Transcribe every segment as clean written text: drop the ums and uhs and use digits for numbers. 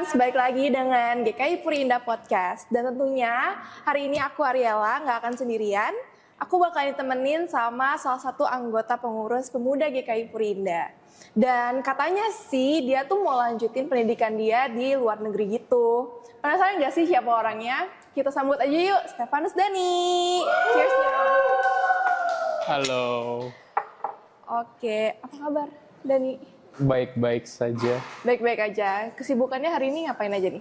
Fans, balik lagi dengan GKI Puri Indah Podcast. Dan tentunya hari ini aku Ariela nggak akan sendirian. Aku bakal ditemenin sama salah satu anggota pengurus pemuda GKI Puri Indah. Dan katanya sih dia tuh mau lanjutin pendidikan dia di luar negeri gitu. Penasaran nggak sih siapa orangnya? Kita sambut aja yuk, Stefanus Dani. Cheers dong. Halo. Oke, apa kabar Dani? Baik-baik saja. Baik-baik aja. Kesibukannya hari ini ngapain aja nih?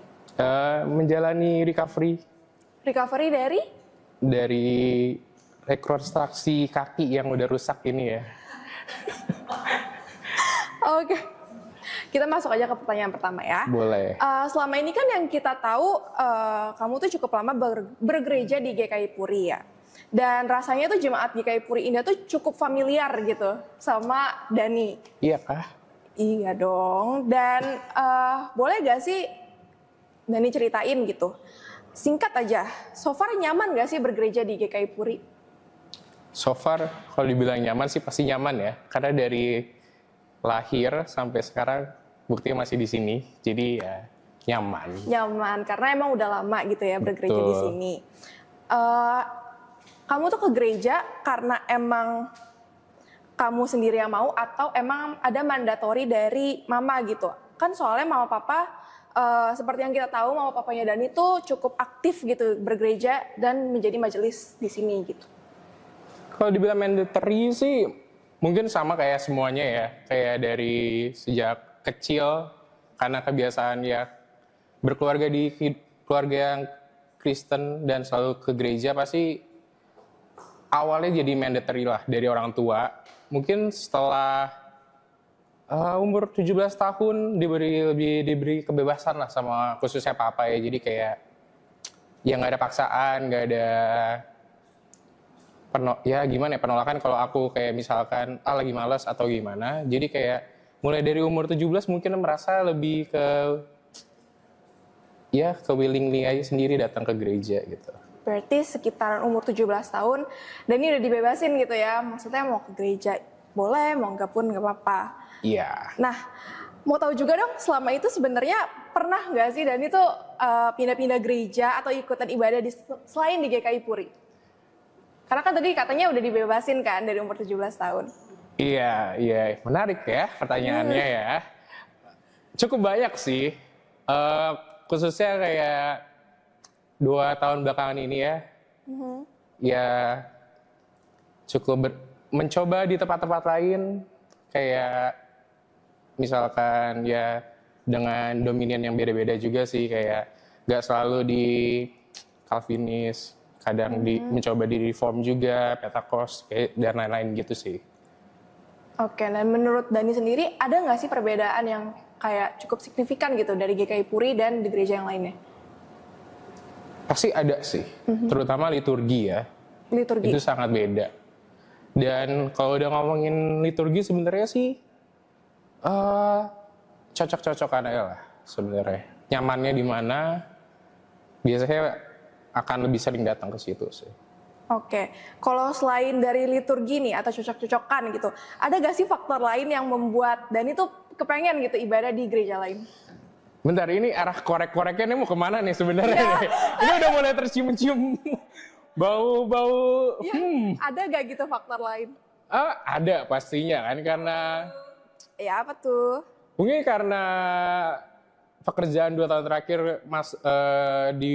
Menjalani recovery Recovery dari? dari rekonstruksi kaki yang udah rusak ini ya. Oke. Kita masuk aja ke pertanyaan pertama ya. Boleh. Selama ini kan yang kita tahu kamu tuh cukup lama bergereja di GKI Puri ya. Dan rasanya tuh jemaat GKI Puri Indah tuh cukup familiar gitu sama Dani. Iya kah? Iya dong. Dan boleh gak sih Dani ceritain gitu? Singkat aja, so far nyaman gak sih bergereja di GKI Puri? So far kalau dibilang nyaman sih pasti nyaman ya. Karena dari lahir sampai sekarang buktinya masih di sini. Jadi ya nyaman. Nyaman, karena emang udah lama gitu ya bergereja Betul. di sini. Kamu tuh ke gereja karena emang kamu sendiri yang mau atau emang ada mandatori dari mama gitu? Kan soalnya mama papa, seperti yang kita tahu mama papanya Dani tuh cukup aktif gitu bergereja dan menjadi majelis di sini gitu. Kalau dibilang mandatory sih mungkin sama kayak semuanya ya. Kayak dari sejak kecil karena kebiasaan ya berkeluarga di keluarga yang Kristen dan selalu ke gereja pasti awalnya jadi mandatory lah dari orang tua. Mungkin setelah umur 17 tahun diberi kebebasan lah sama khususnya papa ya. Jadi kayak ya nggak ada paksaan, nggak ada penolakan kalau aku kayak misalkan lagi malas atau gimana. Jadi kayak mulai dari umur 17 mungkin merasa lebih ke willingly aja sendiri datang ke gereja gitu. Berarti sekitaran umur 17 tahun, Dani udah dibebasin gitu ya. Maksudnya mau ke gereja boleh, mau enggak pun enggak apa-apa. Iya. Nah, mau tahu juga dong selama itu sebenarnya pernah nggak sih Dani tuh pindah-pindah gereja atau ikutan ibadah selain di GKI Puri? Karena kan tadi katanya udah dibebasin kan dari umur 17 tahun. Iya. Menarik ya pertanyaannya ya. Cukup banyak sih. Khususnya kayak 2 tahun belakangan ini ya. Ya cukup mencoba di tempat-tempat lain. Kayak misalkan ya dengan dominion yang beda-beda juga sih. Kayak gak selalu di Calvinis. Kadang mencoba di Reform juga, Pentecost, dan lain-lain gitu sih. Oke, dan menurut Dani sendiri ada nggak sih perbedaan yang kayak cukup signifikan gitu dari GKI Puri dan di gereja yang lainnya? Pasti ada sih, terutama liturgi ya. Liturgi? Itu sangat beda. Dan kalau udah ngomongin liturgi sebenarnya sih cocok-cocokan aja lah sebenarnya. Nyamannya di mana, biasanya akan lebih sering datang ke situ sih. Oke, kalau selain dari liturgi nih atau cocok-cocokan gitu, ada gak sih faktor lain yang membuat Dani tuh kepengen gitu ibadah di gereja lain? Bentar, ini arah korek-koreknya ini mau kemana nih sebenarnya? Nih? Ini udah mulai tercium-cium bau-bau. Ya, ada gak gitu faktor lain? Ada pastinya kan, karena Ya apa tuh? mungkin karena pekerjaan 2 tahun terakhir di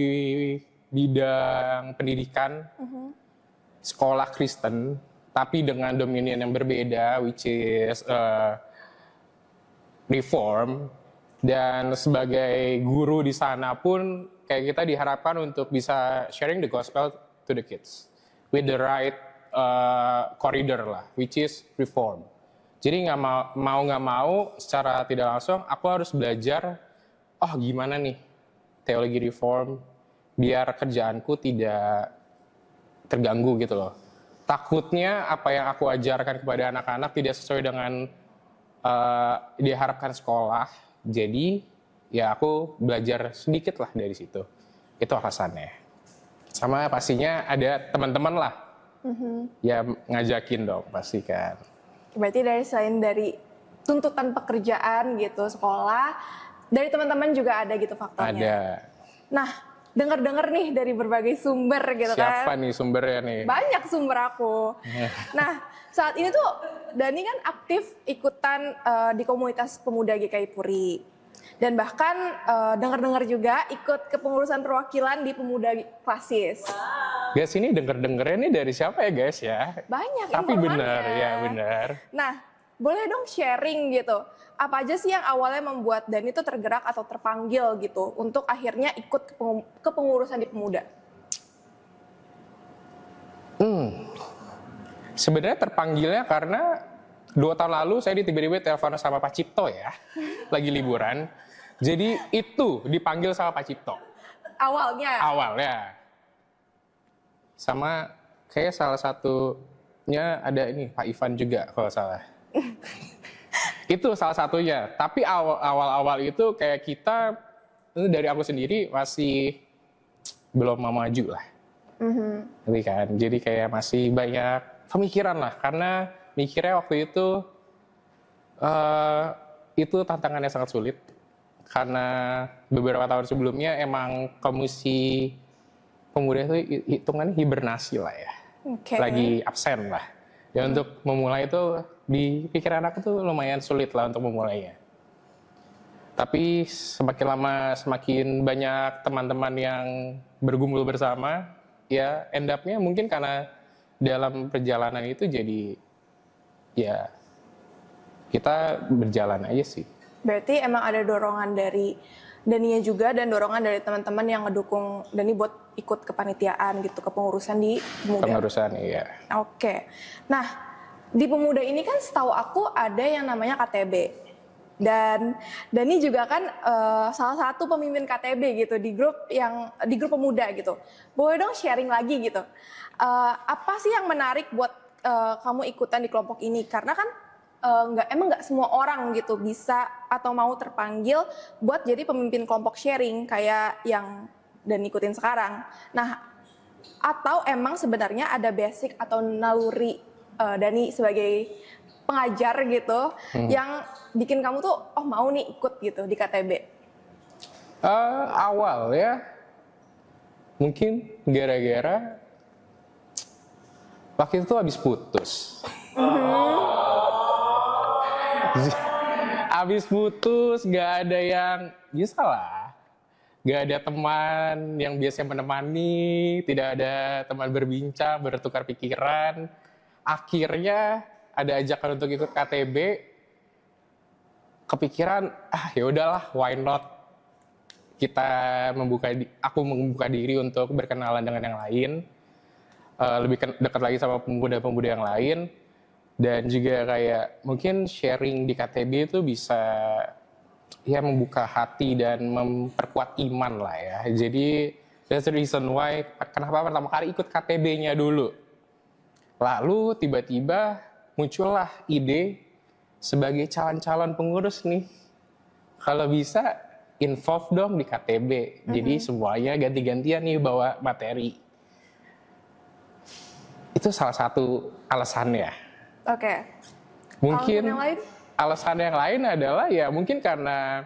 bidang pendidikan sekolah Kristen, tapi dengan dominion yang berbeda, which is Reform. Dan sebagai guru di sana pun kayak kita diharapkan untuk bisa sharing the gospel to the kids with the right corridor lah, which is Reform. Jadi nggak mau secara tidak langsung aku harus belajar gimana nih teologi Reform biar kerjaanku tidak terganggu gitu loh. Takutnya apa yang aku ajarkan kepada anak-anak tidak sesuai dengan diharapkan sekolah. Jadi ya aku belajar sedikit lah dari situ. Itu alasannya. Sama pastinya ada teman-teman lah. Ya ngajakin dong pasti kan. Berarti selain dari tuntutan pekerjaan gitu, sekolah, Dari teman-teman juga ada gitu faktanya? Ada. Nah, dengar-dengar nih dari berbagai sumber gitu kan. Siapa nih sumbernya nih? Banyak sumber aku. Nah, saat ini tuh Dani kan aktif ikutan di komunitas pemuda GKI Puri. Dan bahkan dengar-dengar juga ikut kepengurusan perwakilan di pemuda klasis. Guys, ini denger-dengernya nih dari siapa ya guys ya? Banyak Tapi informannya. benar, ya benar. Nah, boleh dong sharing gitu. Apa aja sih yang awalnya membuat Dani tuh tergerak atau terpanggil gitu untuk akhirnya ikut kepengurusan di pemuda? Sebenarnya terpanggilnya karena 2 tahun lalu saya tiba-tiba telepon sama Pak Cipto ya, lagi liburan. Jadi itu dipanggil sama Pak Cipto. Awalnya. Sama kayak salah satunya ada ini Pak Ivan juga kalau salah. Itu salah satunya. Tapi awal-awal itu kayak kita, dari aku sendiri masih belum mau maju lah. Jadi kan, jadi kayak masih banyak pemikiran lah. Karena mikirnya waktu itu tantangannya sangat sulit. Karena beberapa tahun sebelumnya emang komisi pemuda itu hitungannya hibernasi lah ya. Lagi absen lah. Ya untuk memulai itu di pikiran aku tuh lumayan sulit lah untuk memulainya. Tapi semakin lama semakin banyak teman-teman yang bergumul bersama, ya end up-nya mungkin karena dalam perjalanan itu jadi ya kita berjalan aja sih. Berarti emang ada dorongan dari Dania juga dan dorongan dari teman-teman yang ngedukung Dani buat ikut kepanitiaan gitu, kepengurusan di pemuda. Pengurusan, iya. Oke. Nah, di pemuda ini kan setahu aku ada yang namanya KTB. Dan Dani juga kan salah satu pemimpin KTB gitu di grup pemuda gitu. Boleh dong sharing lagi gitu. Apa sih yang menarik buat kamu ikutan di kelompok ini? Karena kan nggak semua orang gitu bisa atau mau terpanggil buat jadi pemimpin kelompok sharing kayak yang Dan ikutin sekarang. Nah, atau emang sebenarnya ada basic atau naluri Dani sebagai pengajar gitu yang bikin kamu tuh mau nih ikut gitu di KTB? Awal ya mungkin gara-gara waktu itu habis putus. Habis putus, gak ada yang bisa lah. Gak ada teman yang biasanya menemani, tidak ada teman berbincang, bertukar pikiran. Akhirnya ada ajakan untuk ikut KTB. Kepikiran, ya udahlah, why not? Aku membuka diri untuk berkenalan dengan yang lain. Lebih dekat lagi sama pemuda-pemuda yang lain. Dan juga kayak mungkin sharing di KTB itu bisa ya membuka hati dan memperkuat iman lah ya. Jadi that's the reason why kenapa pertama kali ikut KTB-nya dulu. Lalu tiba-tiba muncullah ide sebagai calon-calon pengurus nih. Kalau bisa involve dong di KTB. Jadi semuanya ganti-gantian nih bawa materi. Itu salah satu alasannya. Oke. Mungkin alasan yang lain adalah ya mungkin karena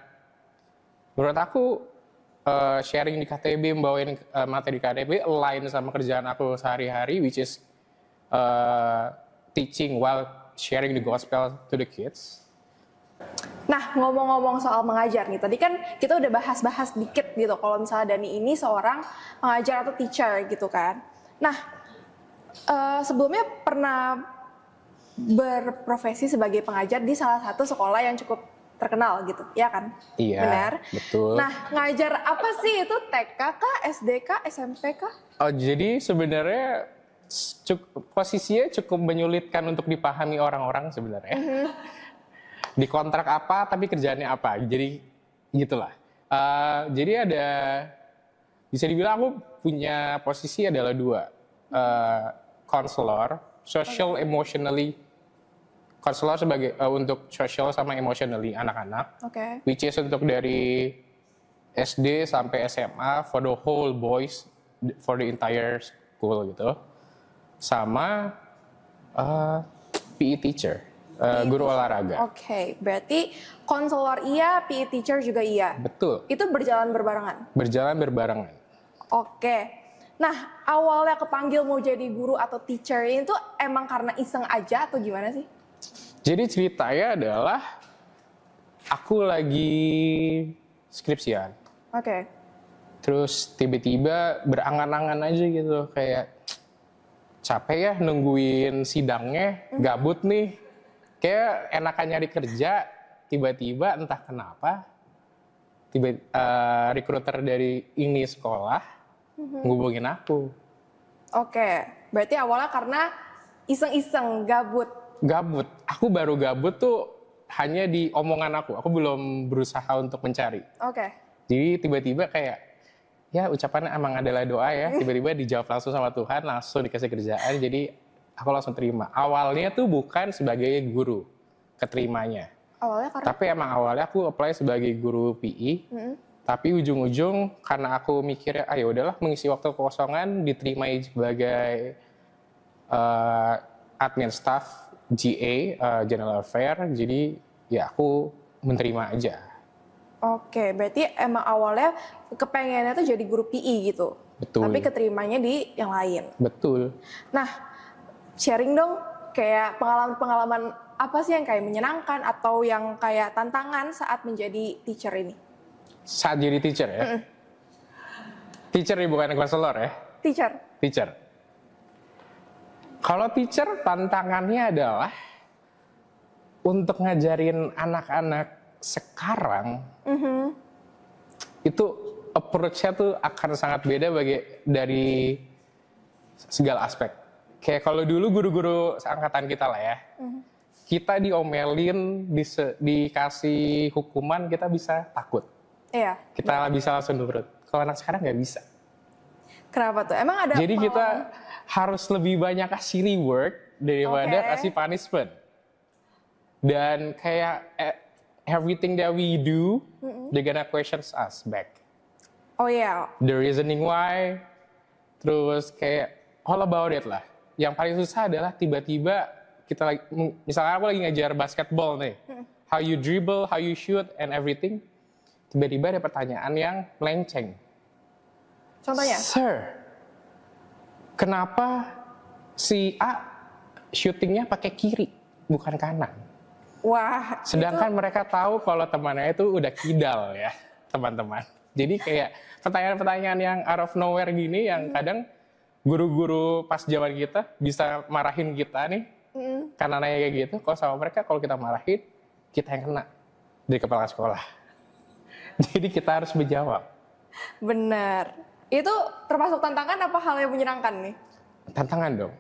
menurut aku sharing di KTB, membawain materi KTB align sama kerjaan aku sehari-hari, which is teaching while sharing the gospel to the kids. Nah, ngomong-ngomong soal mengajar nih, tadi kan kita udah bahas-bahas dikit gitu kalau misalnya Dani ini seorang pengajar atau teacher gitu kan. Nah, sebelumnya pernah berprofesi sebagai pengajar di salah satu sekolah yang cukup terkenal gitu, ya kan? Iya, benar. Betul. Nah, ngajar apa sih itu? TK kah, SD kah, SMP kah? Oh, jadi sebenarnya posisinya cukup menyulitkan untuk dipahami orang-orang sebenarnya. Di kontrak apa, tapi kerjaannya apa. Jadi gitulah. Jadi bisa dibilang aku punya posisi adalah 2. Counselor, social emotionally. Counselor sebagai untuk social sama emotionally anak-anak. Oke. Which is untuk dari SD sampai SMA for the whole boys, for the entire school gitu. Sama PE teacher. Guru olahraga. Oke, berarti konselor iya, PE teacher juga iya. Betul. Itu berjalan berbarengan. Berjalan berbarengan. Oke. Nah, awalnya kepanggil mau jadi guru atau teacher itu emang karena iseng aja atau gimana sih? Jadi ceritanya adalah aku lagi skripsian. Oke. Terus tiba-tiba berangan-angan aja gitu, kayak capek ya nungguin sidangnya, gabut nih. Kayak enakan nyari kerja, tiba-tiba entah kenapa, recruiter dari ini sekolah ngubungin aku. Oke, berarti awalnya karena iseng-iseng, gabut. Gabut, aku baru gabut tuh hanya di omongan aku belum berusaha untuk mencari. Oke. Jadi tiba-tiba kayak, ya ucapannya emang adalah doa ya, tiba-tiba dijawab langsung sama Tuhan, langsung dikasih kerjaan, jadi aku langsung terima. Awalnya tuh bukan sebagai guru keterimanya, Awalnya karena tapi emang awalnya aku apply sebagai guru PE, tapi ujung-ujung karena aku mikirnya, ya udahlah mengisi waktu kosongan, diterima sebagai admin staff GA, General Affair, jadi ya aku menerima aja. Oke, berarti emang awalnya kepengennya tuh jadi guru PE gitu. Betul. Tapi keterimanya di yang lain. Betul. Nah, sharing dong kayak pengalaman-pengalaman apa sih yang kayak menyenangkan atau yang kayak tantangan saat menjadi teacher ini? Saat jadi teacher ya? Teacher nih bukan konselor ya? Teacher. Teacher. Kalau teacher tantangannya adalah untuk ngajarin anak-anak sekarang, itu approach-nya tuh akan sangat beda dari segala aspek. Kayak kalau dulu guru-guru angkatan kita lah ya, kita diomelin, dikasih hukuman, kita bisa takut. Iya. Kita bisa langsung nurut. Kalau anak sekarang nggak bisa. Kenapa tuh? Emang ada Jadi kita harus lebih banyak kasih reward daripada kasih punishment. Dan kayak everything that we do, they're gonna questions us back. Oh iya. The reasoning why, terus kayak all about it lah. Yang paling susah adalah tiba-tiba kita lagi, misalnya aku lagi ngajar basketball nih, how you dribble, how you shoot, and everything. Tiba-tiba ada pertanyaan yang melenceng. Contohnya? Sir, kenapa si A syutingnya pakai kiri, bukan kanan? Wah, Sedangkan mereka tahu kalau temannya itu udah kidal ya, teman-teman. Jadi kayak pertanyaan-pertanyaan yang out of nowhere gini yang kadang guru-guru pas zaman kita bisa marahin kita nih, karena nanya kayak gitu. Kalau sama mereka, kalau kita marahin, kita yang kena dari kepala sekolah. Jadi kita harus menjawab. Bener. Itu termasuk tantangan apa hal yang menyenangkan nih? Tantangan dong.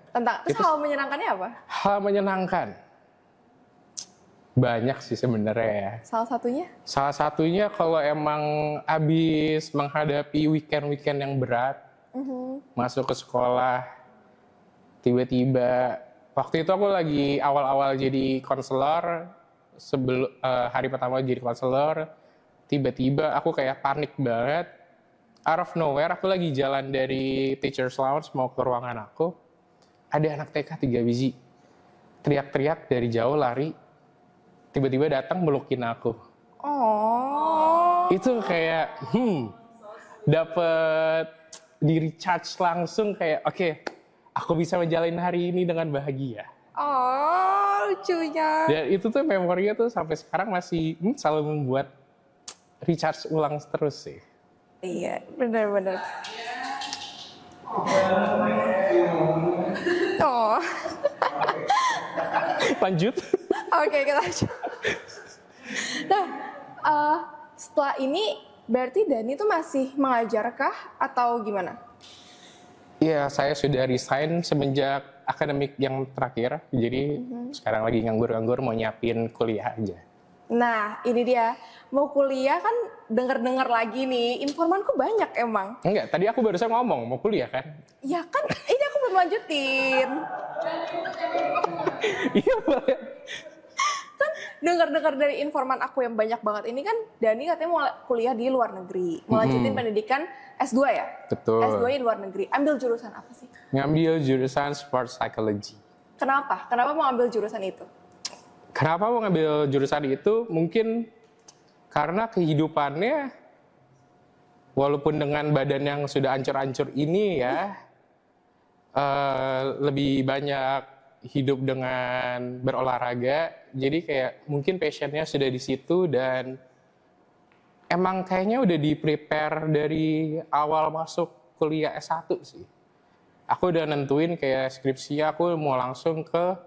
Terus hal menyenangkannya apa? Hal menyenangkan. Banyak sih sebenarnya ya. Salah satunya? Salah satunya kalau emang habis menghadapi weekend-weekend yang berat, masuk ke sekolah, tiba-tiba, waktu itu aku lagi awal-awal jadi konselor, sebelum hari pertama jadi konselor, tiba-tiba aku kayak panik banget. Out of nowhere, aku lagi jalan dari Teacher's Lounge mau ke ruangan aku, ada anak TK 3 biji, teriak-teriak dari jauh lari, tiba-tiba datang melukin aku. Oh. Itu kayak, dapet di recharge langsung kayak, oke, aku bisa menjalani hari ini dengan bahagia. Oh, lucunya. Dan itu tuh memorinya tuh sampai sekarang masih selalu membuat recharge ulang terus sih. Iya, benar-benar. Oh. Lanjut. Oke, kita lanjut. Nah, setelah ini berarti Dani tuh masih mengajarkah atau gimana? Iya, saya sudah resign semenjak akademik yang terakhir. Jadi sekarang lagi nganggur-nganggur mau nyiapin kuliah aja. Nah, ini dia. Mau kuliah kan denger-denger lagi nih. Informanku banyak emang. Enggak, tadi aku barusan ngomong mau kuliah kan? Ya kan, ini aku belum lanjutin. Iya, boleh. Kan dengar-dengar dari informan aku yang banyak banget ini kan Dani katanya mau kuliah di luar negeri, mau lanjutin pendidikan S2 ya? Betul. S2 di luar negeri. Ambil jurusan apa sih? Ngambil jurusan sport psychology. Kenapa? Kenapa mau ambil jurusan itu? Kenapa mau ngambil jurusan itu? Mungkin karena kehidupannya, walaupun dengan badan yang sudah ancur-ancur ini ya, lebih banyak hidup dengan berolahraga. Jadi kayak mungkin passionnya sudah di situ dan emang kayaknya udah di-prepare dari awal masuk kuliah S1 sih. Aku udah nentuin kayak skripsi aku mau langsung ke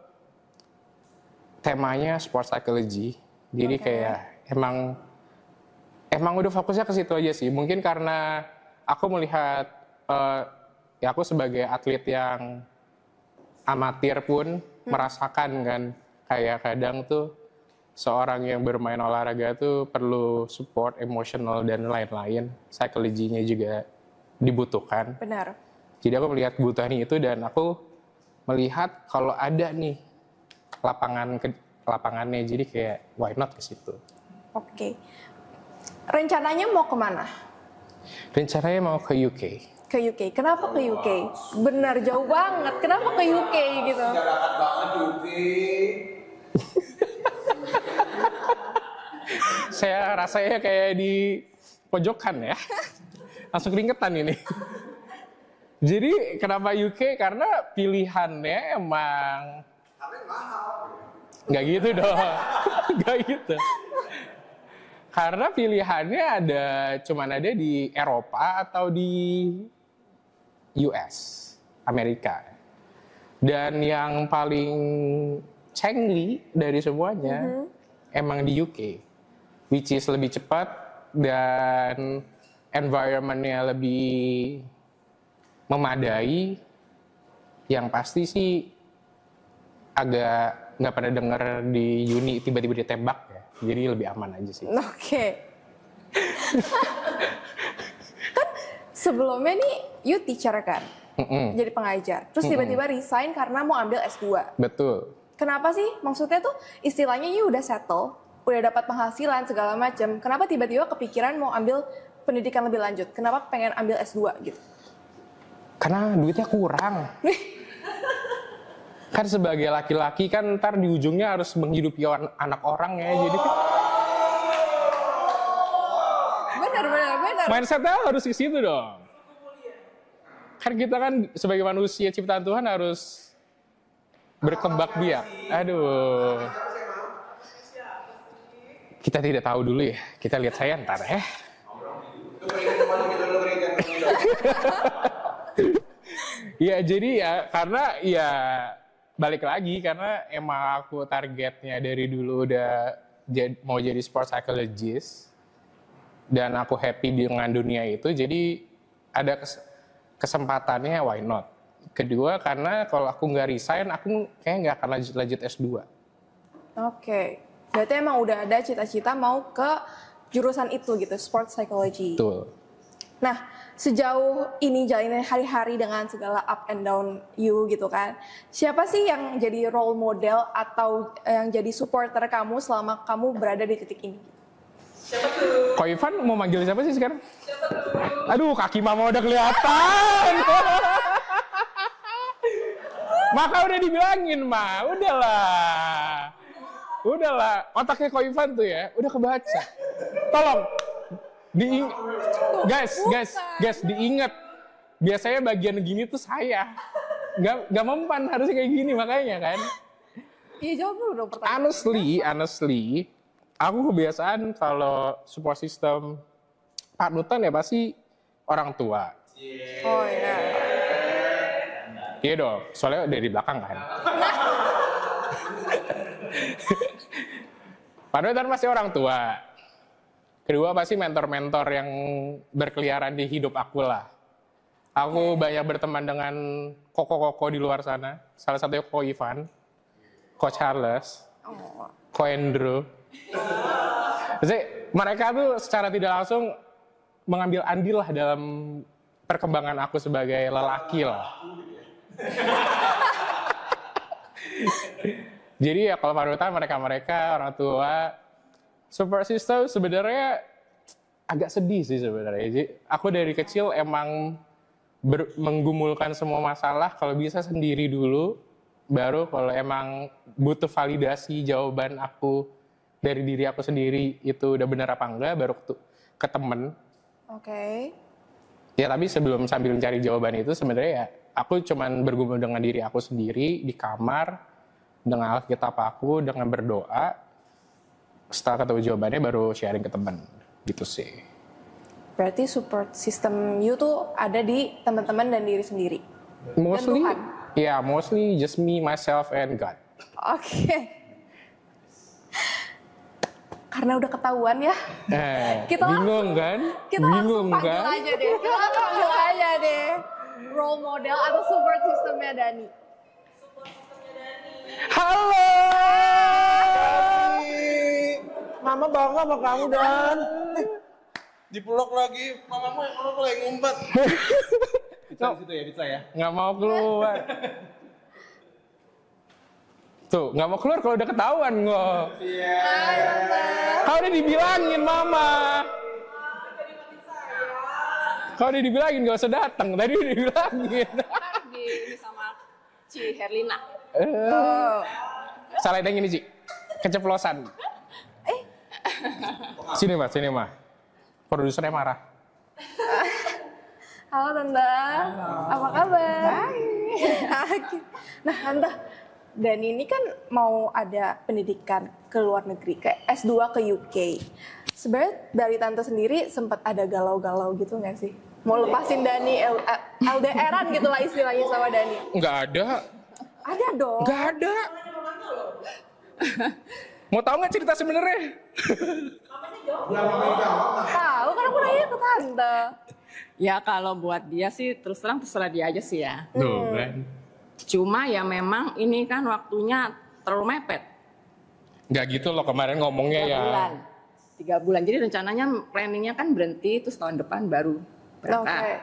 temanya sport psychology. Jadi kayak emang udah fokusnya ke situ aja sih. Mungkin karena aku melihat ya aku sebagai atlet yang amatir pun merasakan kan kayak kadang tuh seorang yang bermain olahraga tuh perlu support emosional dan lain-lain. Psikologinya juga dibutuhkan. Benar. Jadi aku melihat kebutuhan itu dan aku melihat kalau ada nih lapangannya, jadi kayak why not ke situ. Oke. Rencananya mau kemana? Rencananya mau ke UK. Ke UK. Kenapa ke UK? Benar, jauh banget. Kenapa ke UK gitu? Garakan banget UK. Saya rasanya kayak di pojokan ya. Langsung keringetan ini. Jadi kenapa UK? Karena pilihannya emang Karena mahal. nggak gitu dong. Nggak gitu. Karena pilihannya cuman ada di Eropa atau di US, Amerika. Dan yang paling cengli dari semuanya emang di UK. Which is lebih cepat dan environment-nya lebih memadai. Yang pasti sih agak nggak pernah dengar di uni tiba-tiba ditembak ya. Jadi lebih aman aja sih. Oke. Kan sebelumnya nih you teacher kan? Jadi pengajar. Terus tiba-tiba resign karena mau ambil S2. Betul. Kenapa sih? Maksudnya tuh istilahnya you udah settle, udah dapat penghasilan segala macam. Kenapa tiba-tiba kepikiran mau ambil pendidikan lebih lanjut? Kenapa pengen ambil S2 gitu? Karena duitnya kurang. Kan sebagai laki-laki kan ntar di ujungnya harus menghidupi anak orang ya. Jadi Benar. mindsetnya harus ke situ dong. Kan kita kan sebagai manusia ciptaan Tuhan harus berkembang biak. Aduh. Kita tidak tahu dulu ya. Kita lihat saya ntar ya. Ya jadi ya karena ya balik lagi karena emang aku targetnya dari dulu udah mau jadi sport psychologist dan aku happy dengan dunia itu, jadi ada kesempatannya why not. Kedua karena kalau aku nggak resign aku kayak nggak akan lanjut S2. Oke. Berarti emang udah ada cita-cita mau ke jurusan itu gitu, sport psychology. Betul. Nah, sejauh ini jalanin hari-hari dengan segala up and down you gitu kan, siapa sih yang jadi role model atau yang jadi supporter kamu selama kamu berada di titik ini? Siapa tuh? Ko Ivan mau manggil siapa sih sekarang? Siapa tuh? Aduh, kaki mama udah kelihatan. Maka udah dibilangin, Ma. Udahlah. Otaknya Ko Ivan tuh ya, udah kebaca. Tolong. Guys, diingat. Biasanya bagian gini tuh saya. Gak mempan harusnya kayak gini makanya kan. Iya, jawab dulu dong pertanyaan. Honestly, aku kebiasaan kalau support system panutan ya pasti orang tua. Oh iya. Iya dong, soalnya dari belakang kan. Panutan pasti orang tua. Kedua pasti mentor-mentor yang berkeliaran di hidup aku lah. Aku banyak berteman dengan koko-koko di luar sana. Salah satunya Ko Ivan, Ko Charles, Ko Andrew. Jadi mereka tuh secara tidak langsung mengambil andil lah dalam perkembangan aku sebagai lelaki lah. Jadi ya kalau panutan mereka orang tua. Support system sebenarnya agak sedih sih sebenarnya. Jadi aku dari kecil emang menggumulkan semua masalah kalau bisa sendiri dulu, Baru kalau emang butuh validasi jawaban aku dari diri aku sendiri itu udah benar apa enggak, baru ke temen. Oke. Ya tapi sebelum sambil mencari jawaban itu sebenarnya ya aku cuman bergumul dengan diri aku sendiri di kamar dengan Alkitab aku, dengan berdoa. Setelah ketemu jawabannya baru sharing ke teman gitu sih. Berarti support system you tuh ada di teman-teman dan diri sendiri. Mostly, Tuhan. ya mostly just me, myself, and God. Oke. Karena udah ketahuan ya. Kita Bingung kan? Kita Bingung langsung panggil kan? aja deh. Kita panggil aja deh. Role model atau support systemnya Dani. Halo. Mama bangga sama kamu, Dan. Dipeluk lagi, mamamu yang peluk lagi ngumpet. Bisa di situ ya, bisa ya. Nggak mau keluar. Tuh, nggak mau keluar kalau udah ketahuan kok. Iya. Kau udah dibilangin mama. Kau udah dibilangin gak usah datang. Tadi udah dibilangin. Ini sama Ci Herlina. Salah yang ini Ci. Keceplosan. Sini mah. Produsernya marah. Halo Tante. Apa kabar? Oke. Nah Tante, Dani ini kan mau ada pendidikan ke luar negeri, kayak S2 ke UK. Sebenarnya dari Tante sendiri sempat ada galau-galau gitu nggak sih? Mau lepasin Dani LDR-an gitu lah istilahnya sama Dani. Nggak ada. Ada dong. Nggak ada. Mau tahu nggak cerita sebenarnya? Tahu kan aku nanya ke Tante. Ya kalau buat dia sih terus terang terserah dia aja sih ya. Tuh kan. Cuma ya memang ini kan waktunya terlalu mepet. Nggak gitu loh kemarin ngomongnya 3 ya. bulan. 3 bulan. Jadi rencananya planningnya kan berhenti terus tahun depan baru berangkat. Oke.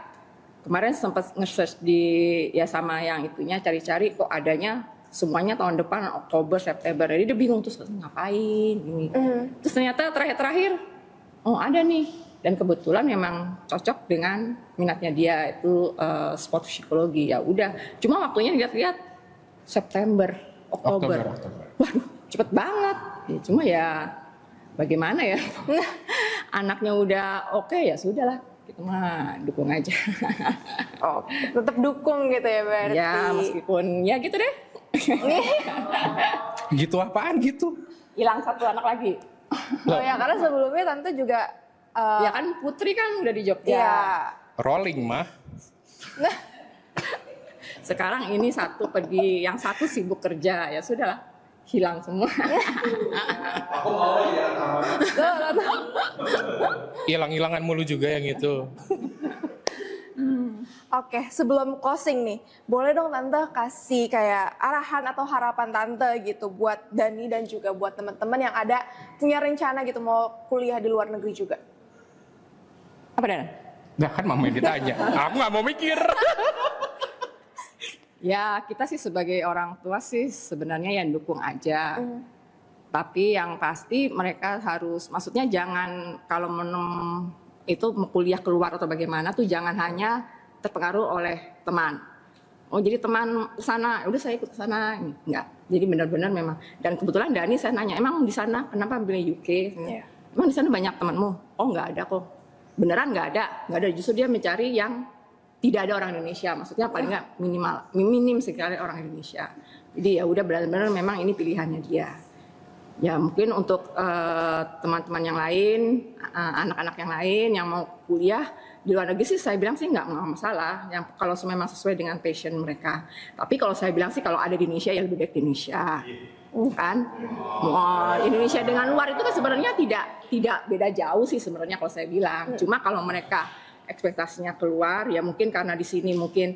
Kemarin sempat nge-search di ya sama yang itunya cari-cari kok adanya semuanya tahun depan Oktober September. Jadi dia bingung terus ngapain gini. Terus ternyata terakhir oh ada nih. Dan kebetulan memang cocok dengan minatnya dia itu sport psikologi. Ya udah, cuma waktunya dilihat-lihat September, Oktober. Waduh, cepet banget. Ya, cuma ya bagaimana ya? Anaknya udah oke ya sudahlah. Kita mah dukung aja. Oh, tetap dukung gitu ya berarti. Ya meskipun ya gitu deh. Gitu apaan gitu? Hilang 1 anak lagi. Oh ya, karena sebelumnya Tante juga Ya kan Putri kan udah di Jogja. ya. Rolling mah. Nah, Sekarang ini satu pergi, yang satu sibuk kerja. Ya sudahlah, hilang semua. Aku mau ya, Hilang-hilangan mulu juga yang itu. Oke, sebelum closing nih, boleh dong Tante kasih kayak arahan atau harapan Tante gitu buat Dani dan juga buat teman-teman yang ada punya rencana gitu mau kuliah di luar negeri juga. Apa Dan? Nah kan mama yang ditanya. Aku nggak mau mikir. Ya kita sih sebagai orang tua sih sebenarnya yang dukung aja. Tapi yang pasti mereka harus, maksudnya jangan kalau itu mau kuliah keluar atau bagaimana tuh jangan hanya terpengaruh oleh teman. Oh jadi teman sana, udah saya ikut ke sana, enggak. Jadi benar-benar memang. Dan kebetulan Dani saya nanya, emang di sana kenapa pilih UK? Yeah. Emang di sana banyak temanmu? Oh nggak ada kok. Beneran nggak ada. Justru dia mencari yang tidak ada orang Indonesia. Maksudnya paling nggak minim sekali orang Indonesia. Jadi ya udah benar-benar memang ini pilihannya dia. Ya mungkin untuk teman-teman yang lain, anak-anak yang lain yang mau kuliah di luar negeri sih saya bilang sih nggak masalah. Yang kalau memang sesuai dengan passion mereka. Tapi kalau saya bilang sih kalau ada di Indonesia ya lebih baik di Indonesia. Kan? Indonesia dengan luar itu kan sebenarnya tidak beda jauh sih sebenarnya kalau saya bilang. Cuma kalau mereka ekspektasinya keluar ya mungkin karena di sini mungkin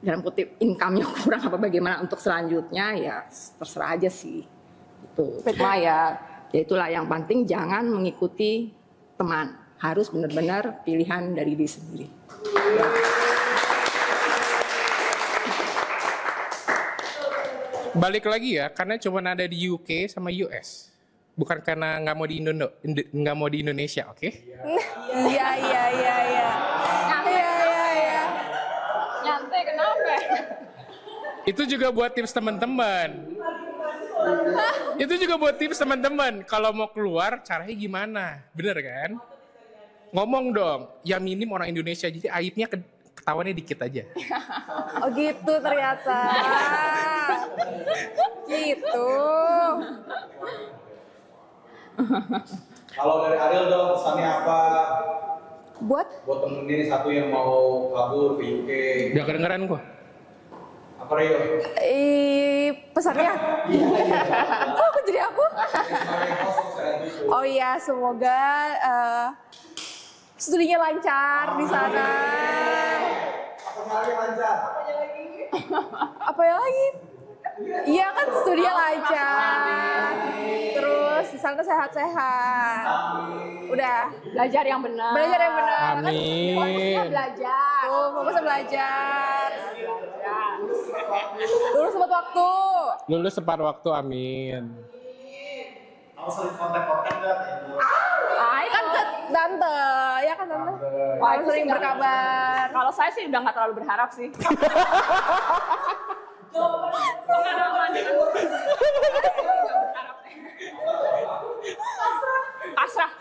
dalam kutip income-nya kurang apa bagaimana untuk selanjutnya ya terserah aja sih. Itu. Cuma ya itulah yang penting jangan mengikuti teman. Harus benar-benar pilihan dari diri sendiri. Balik lagi ya, karena cuma ada di UK sama US. Bukan karena nggak mau di Indonesia, oke? Iya. Nyantai kenapa? Itu juga buat tips teman-teman. Itu juga buat tips teman-teman. Kalau mau keluar, caranya gimana? Bener kan? Ngomong dong. Ya minim orang Indonesia, jadi aibnya ketahuannya dikit aja. Oh gitu ternyata. Gitu. Kalau dari Ariel dong, pesannya apa? Buat Buat temen ini satu yang mau kabur ke UK. Udah kedengeran gua. Apa Rio? pesannya. Kok aku jadi aku? Oh iya, semoga studinya lancar di sana. Apa yang lagi? Iya kan studinya lancar. Terus di sana sehat-sehat. Udah. Belajar yang benar. Belajar yang benar. Amin. Fokusnya belajar. Tuh, fokusnya belajar. Lulus tepat waktu. Lulus tepat waktu, amin. Kamu sering kontak-kontak nggak? Kan ke tante, ya kan tante? Wah, Kamu sering berkabar. Kalau saya sih udah nggak terlalu berharap sih. Pasrah.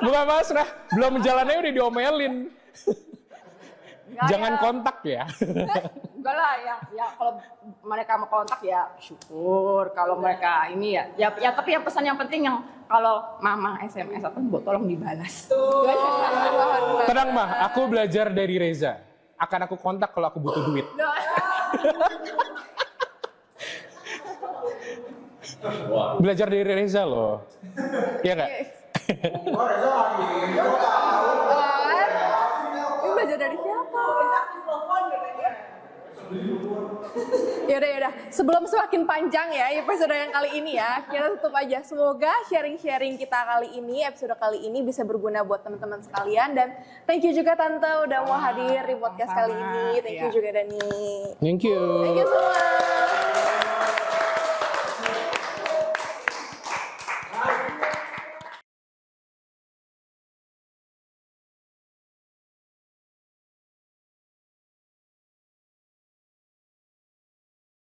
Bukan pasrah, belum jalannya udah diomelin. Jangan kontak ya. Enggak lah, ya kalau mereka mau kontak ya syukur. Kalau mereka ini ya tapi yang pesan yang penting yang kalau mama SMS atau tolong dibalas. Tenang mah, aku belajar dari Reza. Akan aku kontak kalau aku butuh duit. Belajar dari Reza loh. Iya nggak? Ini belajar dari siapa? Yaudah. Sebelum semakin panjang ya episode yang kali ini ya, kita tutup aja. Semoga sharing-sharing kita kali ini, episode kali ini bisa berguna buat teman-teman sekalian. Dan thank you juga Tante udah mau hadir di podcast kali ini. Thank you juga Dani. Thank you. Thank you semua.